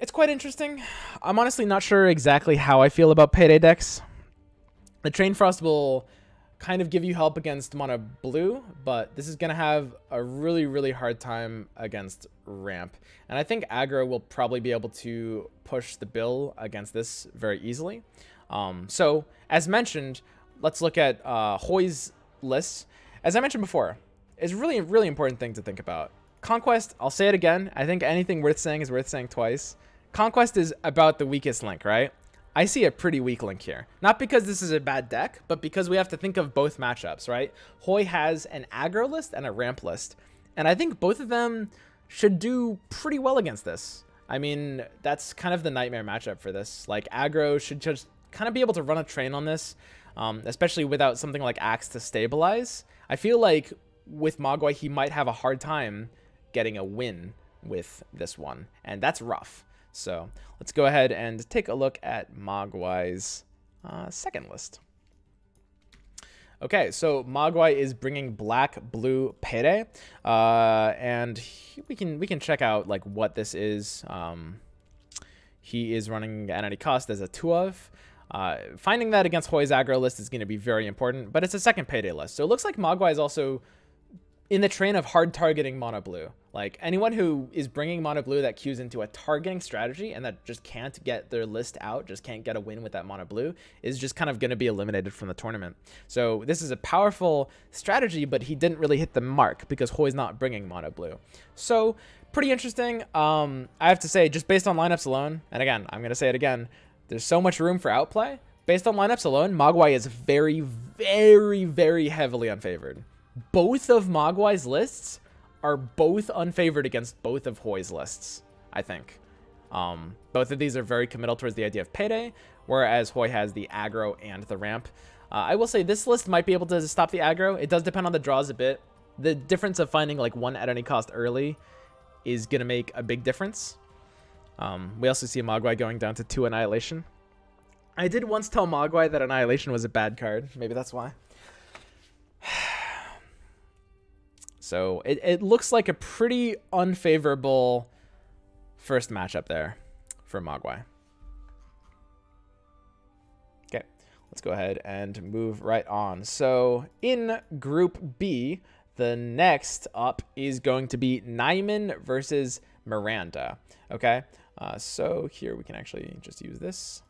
It's quite interesting. I'm honestly not sure exactly how I feel about Payday decks. The Chain Frost will kind of give you help against mono blue, but this is going to have a really, really hard time against ramp. And I think aggro will probably be able to push the bill against this very easily. So as mentioned, let's look at Hoi's list. As I mentioned before, it's really, really important thing to think about. Conquest, I'll say it again. I think anything worth saying is worth saying twice. Conquest is about the weakest link, right? I see a pretty weak link here. Not because this is a bad deck, but because we have to think of both matchups, right? Hoi has an aggro list and a ramp list. And I think both of them should do pretty well against this. I mean, that's kind of the nightmare matchup for this. Like, aggro should just kind of be able to run a train on this, especially without something like Axe to stabilize. I feel like with Mogwai, he might have a hard time getting a win with this one, and that's rough. So let's go ahead and take a look at Mogwai's second list. Okay, so Mogwai is bringing black, blue, Payday, and we can check out like what this is. He is running Entity Cost as a 2 of. Finding that against Hoi's aggro list is going to be very important, but it's a second Payday list. So it looks like Mogwai is also in the train of hard targeting mono blue. Like, anyone who is bringing mono blue that queues into a targeting strategy and that just can't get their list out, just can't get a win with that mono blue, is just kind of going to be eliminated from the tournament. So this is a powerful strategy, but he didn't really hit the mark because Hoi's not bringing mono blue. So pretty interesting. I have to say, just based on lineups alone, and again, I'm going to say it again, there's so much room for outplay. Based on lineups alone, Mogwai is very, very, very heavily unfavored. Both of Mogwai's lists are both unfavored against both of Hoi's lists, I think. Both of these are very committal towards the idea of Payday, whereas Hoi has the aggro and the ramp. I will say this list might be able to stop the aggro. It does depend on the draws a bit. The difference of finding like 1 at any cost early is going to make a big difference. We also see Mogwai going down to 2 Annihilation. I did once tell Mogwai that Annihilation was a bad card. Maybe that's why. So it looks like a pretty unfavorable first matchup there for Mogwai. Okay, let's go ahead and move right on. So in Group B, the next up is going to be Neyman versus Miranda. Okay, so here we can actually just use this.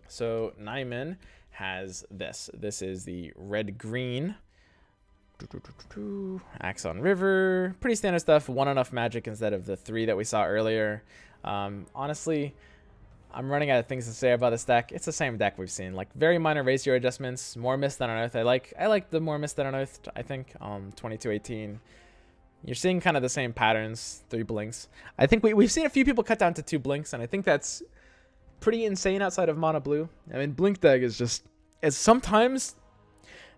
So Neyman has this. This is the red-green. Axon River. Pretty standard stuff. 1 enough magic instead of the 3 that we saw earlier. Honestly, I'm running out of things to say about this deck. It's the same deck we've seen. Like, very minor ratio adjustments. More Mist than Unearthed. I like the more Mist than Unearthed, I think. 2218. You're seeing kind of the same patterns. 3 blinks. I think we've seen a few people cut down to 2 blinks, and I think that's pretty insane outside of mono blue. I mean, blink deck is just... It's sometimes...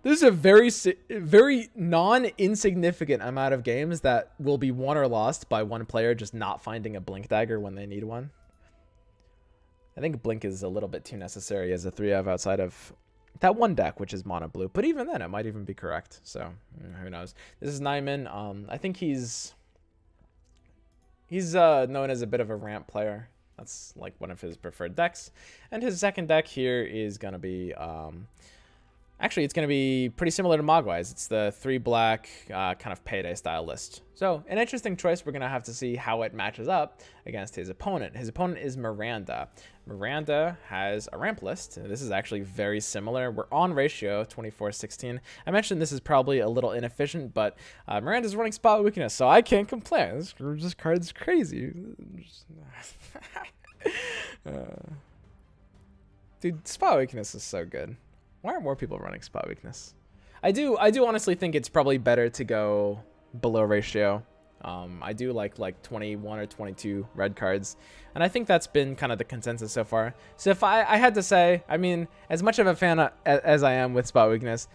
This is a very non-insignificant amount of games that will be won or lost by one player just not finding a blink dagger when they need one. I think blink is a little bit too necessary as a 3-of outside of that one deck, which is mono blue. But even then, it might even be correct. So who knows? This is Neyman. I think he's known as a bit of a ramp player. That's like one of his preferred decks. And his second deck here is gonna be actually, it's going to be pretty similar to Mogwai's. It's the 3 black kind of payday style list. So an interesting choice. We're going to have to see how it matches up against his opponent. His opponent is Miranda. Miranda has a ramp list. This is actually very similar. We're on ratio 24-16. I mentioned this is probably a little inefficient, but Miranda's running spot weakness, so I can't complain. This card's crazy. Dude, spot weakness is so good. Why aren't more people running spot weakness? I do honestly think it's probably better to go below ratio. I do like 21 or 22 red cards, and I think that's been kind of the consensus so far. So if I had to say, I mean, as much of a fan as I am with spot weakness,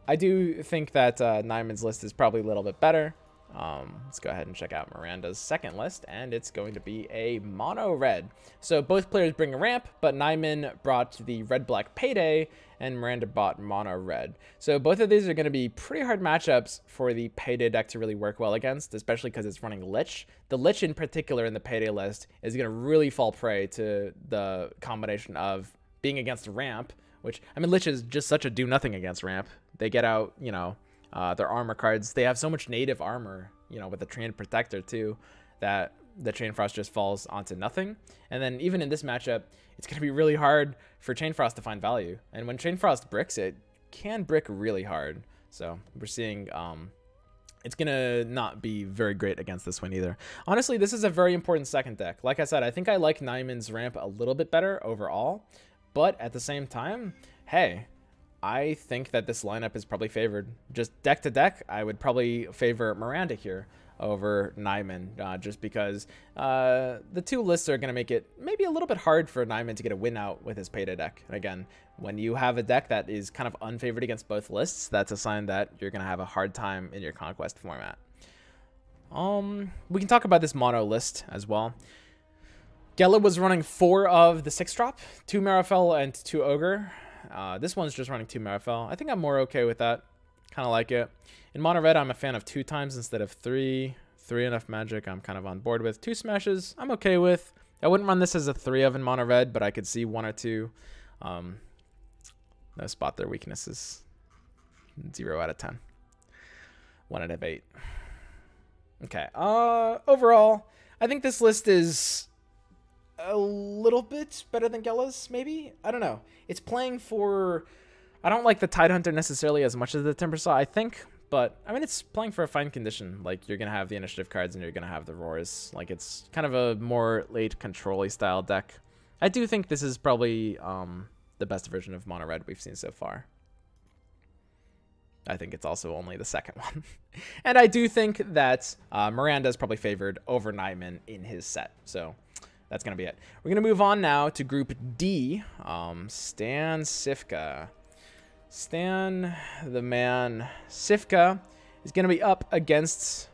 I do think that Neyman's list is probably a little bit better. Let's go ahead and check out Miranda's second list, and it's going to be a mono red. So both players bring a ramp, but Neyman brought the red-black payday, and Miranda bought mono red. So both of these are going to be pretty hard matchups for the payday deck to really work well against, especially because it's running Lich. The Lich in particular in the payday list is going to really fall prey to the combination of being against a ramp, which, I mean, Lich is just such a do-nothing against ramp. They get out, you know, their armor cards. They have so much native armor, you know, with the Trained Protector too, that the Chain Frost just falls onto nothing. And then even in this matchup, it's going to be really hard for Chain Frost to find value. And when Chain Frost bricks, it can brick really hard. So we're seeing it's going to not be very great against this one either. Honestly, this is a very important second deck. Like I said, I think I like Neyman's ramp a little bit better overall. But at the same time, hey, I think that this lineup is probably favored. Just deck to deck, I would probably favor Miranda here over Neyman, just because the two lists are going to make it maybe a little bit hard for Neyman to get a win out with his payday deck. And again, when you have a deck that is kind of unfavored against both lists, that's a sign that you're going to have a hard time in your Conquest format. We can talk about this mono list as well. Gela was running 4 of the 6-drop, 2 Marifel and 2 Ogre. This one's just running 2 Marifel. I think I'm more okay with that. Kind of like it. In mono red, I'm a fan of 2 times instead of 3. 3 enough magic I'm kind of on board with. 2 smashes I'm okay with. I wouldn't run this as a 3-of in mono red, but I could see 1 or 2. No spot their weaknesses. 0 out of 10. 1 out of 8. Okay. Overall, I think this list is a little bit better than Gela's, maybe? I don't know. It's playing for... I don't like the Tidehunter necessarily as much as the Timbersaw, I think. But, I mean, it's playing for a fine condition. Like, you're going to have the initiative cards and you're going to have the roars. Like, it's kind of a more late control-y style deck. I do think this is probably the best version of mono red we've seen so far. I think it's also only the second one. And I do think that Miranda is probably favored over Neyman in his set. So that's going to be it. We're going to move on now to Group D. Stan Cifka. Stan, the man, Cifka, is going to be up against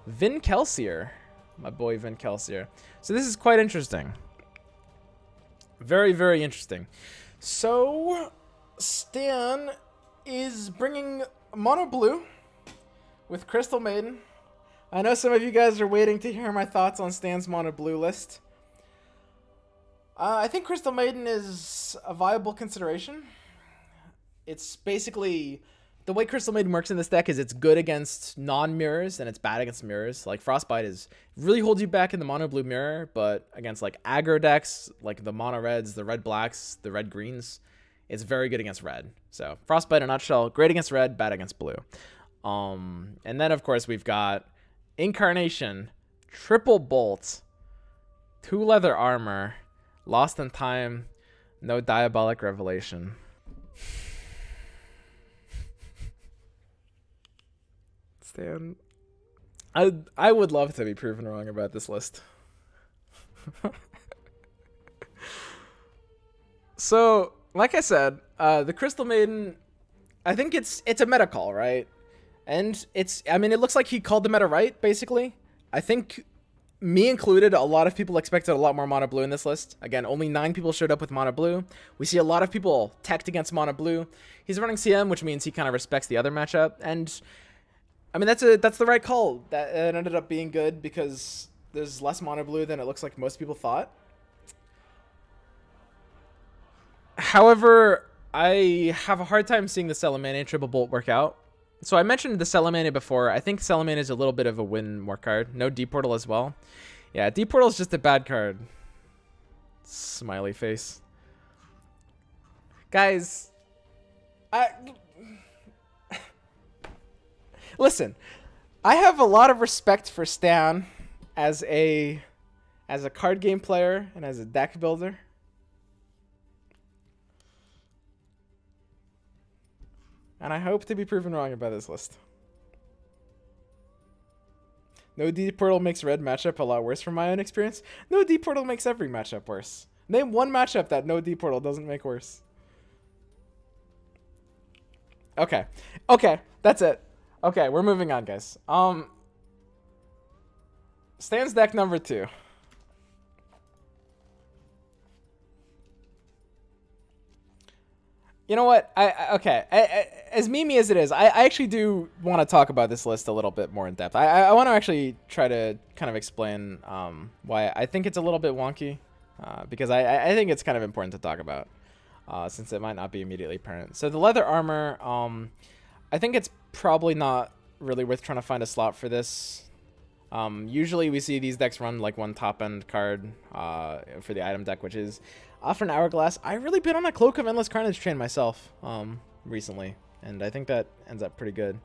Vin Kelsier. My boy Vin Kelsier. So this is quite interesting. Very, very interesting. So Stan is bringing mono blue with Crystal Maiden. I know some of you guys are waiting to hear my thoughts on Stan's mono blue list. I think Crystal Maiden is a viable consideration. It's basically the way Crystal Maiden works in this deck is it's good against non-mirrors and it's bad against mirrors. Like Frostbite really holds you back in the mono blue mirror, but against like aggro decks, like the mono reds, the red blacks, the red greens, it's very good against red. So Frostbite in a nutshell, great against red, bad against blue. And then of course we've got Incarnation, triple bolt, 2 leather armor, lost in time, no diabolic revelation. Stan, I would love to be proven wrong about this list. So, like I said, the Crystal Maiden, I think it's a meta call, right? And I mean, it looks like he called the meta right, basically. I think, me included, a lot of people expected a lot more mono blue in this list. Again, only 9 people showed up with mono blue. We see a lot of people teched against mono blue. He's running CM, which means he kind of respects the other matchup. And I mean, that's the right call. That it ended up being good because there's less mono blue than it looks like most people thought. However, I have a hard time seeing the Salamene triple bolt work out. So I mentioned the Salamene before. I think Salamene is a little bit of a win more card. No D-Portal as well. Yeah, D-Portal is just a bad card. Smiley face. Guys, listen, I have a lot of respect for Stan as a card game player and as a deck builder. And I hope to be proven wrong about this list. No D-Portal makes red matchup a lot worse from my own experience. No D-Portal makes every matchup worse. Name one matchup that no D-Portal doesn't make worse. Okay. Okay, that's it. Okay, we're moving on, guys. Stan's deck number 2. You know what? Okay. As memey as it is, I actually do want to talk about this list a little bit more in depth. I want to actually try to kind of explain why I think it's a little bit wonky, because I think it's kind of important to talk about, since it might not be immediately apparent. So the leather armor, I think it's probably not really worth trying to find a slot for this. Usually we see these decks run like one top end card for the item deck, which is often Hourglass. I've really been on a Cloak of Endless Carnage train myself recently, and I think that ends up pretty good.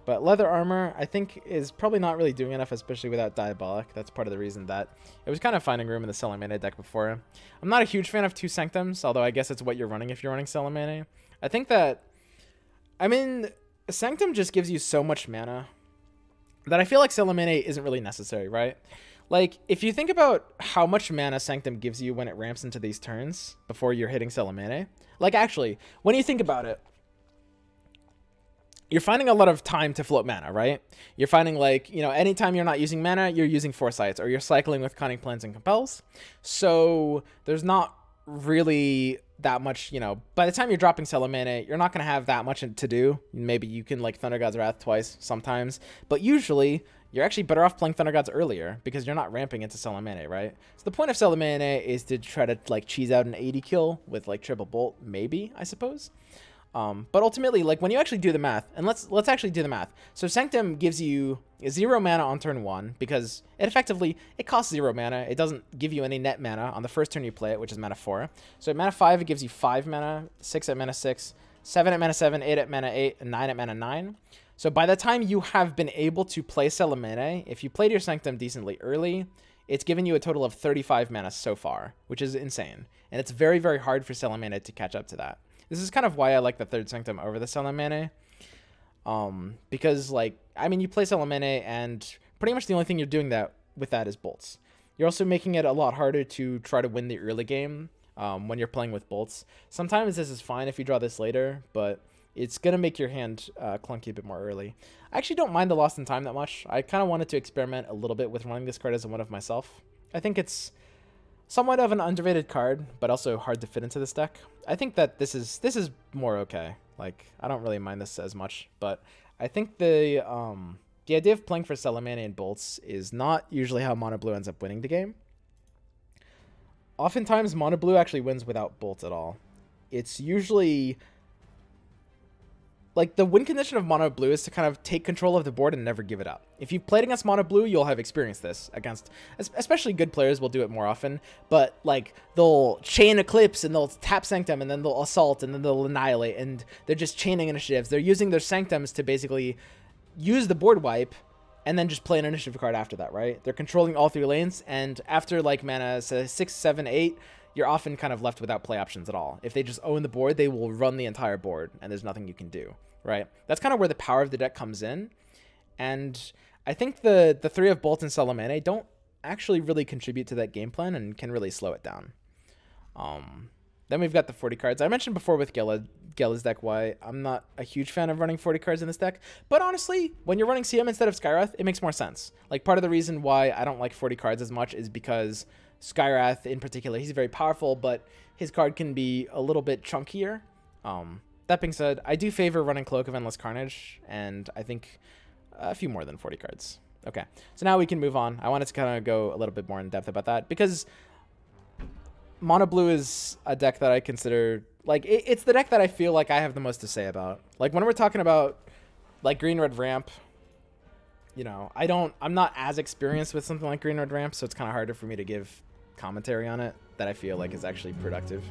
But leather armor, I think, is probably not really doing enough, especially without Diabolic. That's part of the reason that it was kind of finding room in the Salamene deck before. I'm not a huge fan of 2 Sanctums, although I guess it's what you're running if you're running Salamene. I think that, I mean, Sanctum just gives you so much mana that I feel like Salamene isn't really necessary, right? Like, if you think about how much mana Sanctum gives you when it ramps into these turns before you're hitting Salamene, like, actually, when you think about it, you're finding a lot of time to float mana, right? You're finding, like, you know, anytime you're not using mana, you're using Foresights, or you're cycling with Cunning Plans and Compels. So there's not really that much, you know, by the time you're dropping Salamene, you're not going to have that much to do. Maybe you can, like, Thunder God's Wrath twice sometimes, but usually you're actually better off playing Thunder Gods earlier because you're not ramping into Salamene, right? So the point of Salamene is to try to, like, cheese out an 80 kill with, like, triple bolt, maybe, I suppose. But ultimately, like, when you actually do the math, and let's actually do the math. So Sanctum gives you 0 mana on turn 1 because it costs 0 mana. It doesn't give you any net mana on the first turn you play it, which is mana 4. So at mana 5, it gives you 5 mana, 6 at mana 6, 7 at mana 7, 8 at mana 8, and 9 at mana 9. So by the time you have been able to play Salamene, if you played your Sanctum decently early, it's given you a total of 35 mana so far, which is insane. And it's very, very hard for Salamene to catch up to that. This is kind of why I like the 3rd Sanctum over the Salamene. Because, like, I mean, you play Salamene, and pretty much the only thing you're doing with that is bolts. You're also making it a lot harder to try to win the early game when you're playing with bolts. Sometimes this is fine if you draw this later, but it's going to make your hand clunky a bit more early. I actually don't mind the Lost in Time that much. I kind of wanted to experiment a little bit with running this card as a one of myself. I think it's somewhat of an underrated card, but also hard to fit into this deck. I think that this is more okay. Like, I don't really mind this as much, but I think the idea of playing for Salamene and bolts is not usually how Mono Blue ends up winning the game. Oftentimes, Mono Blue actually wins without bolts at all. It's usually like, the win condition of mono blue is to kind of take control of the board and never give it up. If you've played against mono blue, you'll have experienced this against, especially good players will do it more often, but like they'll chain Eclipse and they'll tap Sanctum and then they'll assault and then they'll annihilate, and they're just chaining initiatives. They're using their Sanctums to basically use the board wipe and then just play an initiative card after that, right? They're controlling all 3 lanes, and after like mana 6, 7, 8, you're often kind of left without play options at all. If they just own the board, they will run the entire board, and there's nothing you can do, right? That's kind of where the power of the deck comes in. And I think the 3 of Bolt and Salamene don't actually really contribute to that game plan and can really slow it down. Then we've got the 40 cards. I mentioned before with Gela's deck why I'm not a huge fan of running 40 cards in this deck. But honestly, when you're running CM instead of Skywrath, it makes more sense. Like, part of the reason why I don't like 40 cards as much is because Skywrath in particular, he's very powerful, but his card can be a little bit chunkier. That being said, I do favor running Cloak of Endless Carnage, and I think a few more than 40 cards. Okay, so now we can move on. I wanted to kind of go a little bit more in depth about that, because Mono Blue is a deck that I consider, like, it's the deck that I feel like I have the most to say about. Like, when we're talking about, like, Green-Red Ramp, you know, I'm not as experienced with something like Green-Red Ramp, so it's kind of harder for me to give commentary on it that I feel like is actually productive.